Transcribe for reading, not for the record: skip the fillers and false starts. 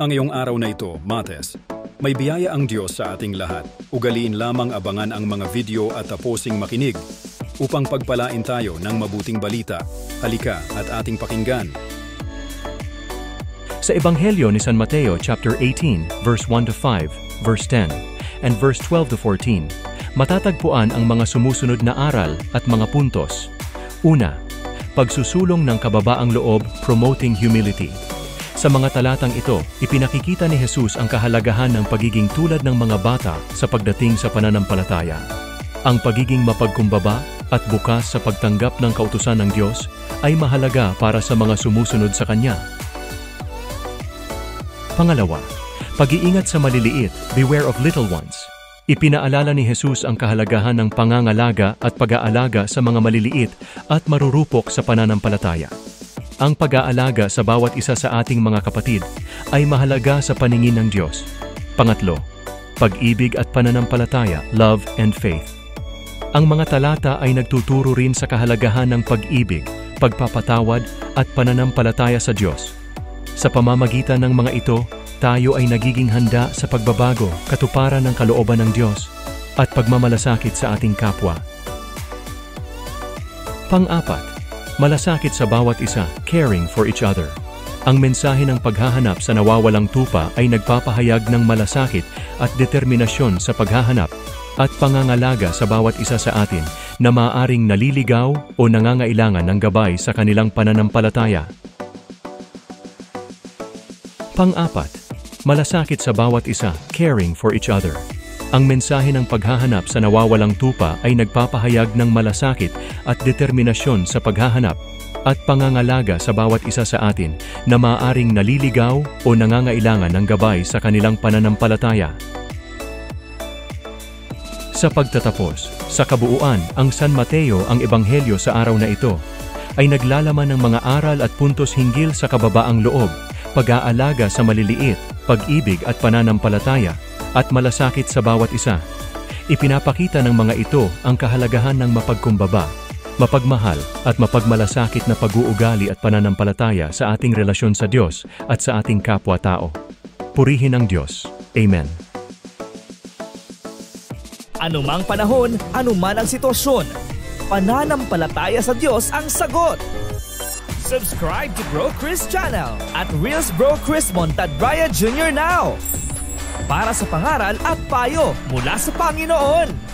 Ang iyong araw na ito, Mates, may biyaya ang Diyos sa ating lahat. Ugaliin lamang abangan ang mga video at taposing makinig upang pagpalain tayo ng mabuting balita. Halika at ating pakinggan. Sa Ebanghelyo ni San Mateo chapter 18, verse 1 to 5, verse 10, and verse 12 to 14, matatagpuan ang mga sumusunod na aral at mga puntos. Una, pagsusulong ng kababaang loob, promoting humility. Sa mga talatang ito, ipinakikita ni Jesus ang kahalagahan ng pagiging tulad ng mga bata sa pagdating sa pananampalataya. Ang pagiging mapagkumbaba at bukas sa pagtanggap ng kautusan ng Diyos ay mahalaga para sa mga sumusunod sa Kanya. Pangalawa, pag-iingat sa maliliit, beware of little ones. Ipinaalala ni Jesus ang kahalagahan ng pangangalaga at pag-aalaga sa mga maliliit at marurupok sa pananampalataya. Ang pag-aalaga sa bawat isa sa ating mga kapatid ay mahalaga sa paningin ng Diyos. Pangatlo, pag-ibig at pananampalataya, love and faith. Ang mga talata ay nagtuturo rin sa kahalagahan ng pag-ibig, pagpapatawad at pananampalataya sa Diyos. Sa pamamagitan ng mga ito, tayo ay nagiging handa sa pagbabago, katuparan ng kalooban ng Diyos, at pagmamalasakit sa ating kapwa. Pang-apat, malasakit sa bawat isa, caring for each other. Ang mensahe ng paghahanap sa nawawalang tupa ay nagpapahayag ng malasakit at determinasyon sa paghahanap at pangangalaga sa bawat isa sa atin na maaaring naliligaw o nangangailangan ng gabay sa kanilang pananampalataya. Pang-apat, malasakit sa bawat isa, caring for each other. Ang mensahe ng paghahanap sa nawawalang tupa ay nagpapahayag ng malasakit at determinasyon sa paghahanap at pangangalaga sa bawat isa sa atin na maaaring naliligaw o nangangailangan ng gabay sa kanilang pananampalataya. Sa pagtatapos, sa kabuuan, ang San Mateo, ang Ebanghelyo sa araw na ito, ay naglalaman ng mga aral at puntos hinggil sa kababaang loob, pag-aalaga sa maliliit, pag-ibig at pananampalataya, at malasakit sa bawat isa. Ipinapakita ng mga ito ang kahalagahan ng mapagkumbaba, mapagmahal at mapagmalasakit na pag-uugali at pananampalataya sa ating relasyon sa Diyos at sa ating kapwa-tao. Purihin ang Diyos. Amen. Anumang panahon, anuman ang sitwasyon, pananampalataya sa Diyos ang sagot. Subscribe to Bro Chris channel at Reels Bro Chris Montadbraya Jr. now para sa pangaral at payo mula sa Panginoon.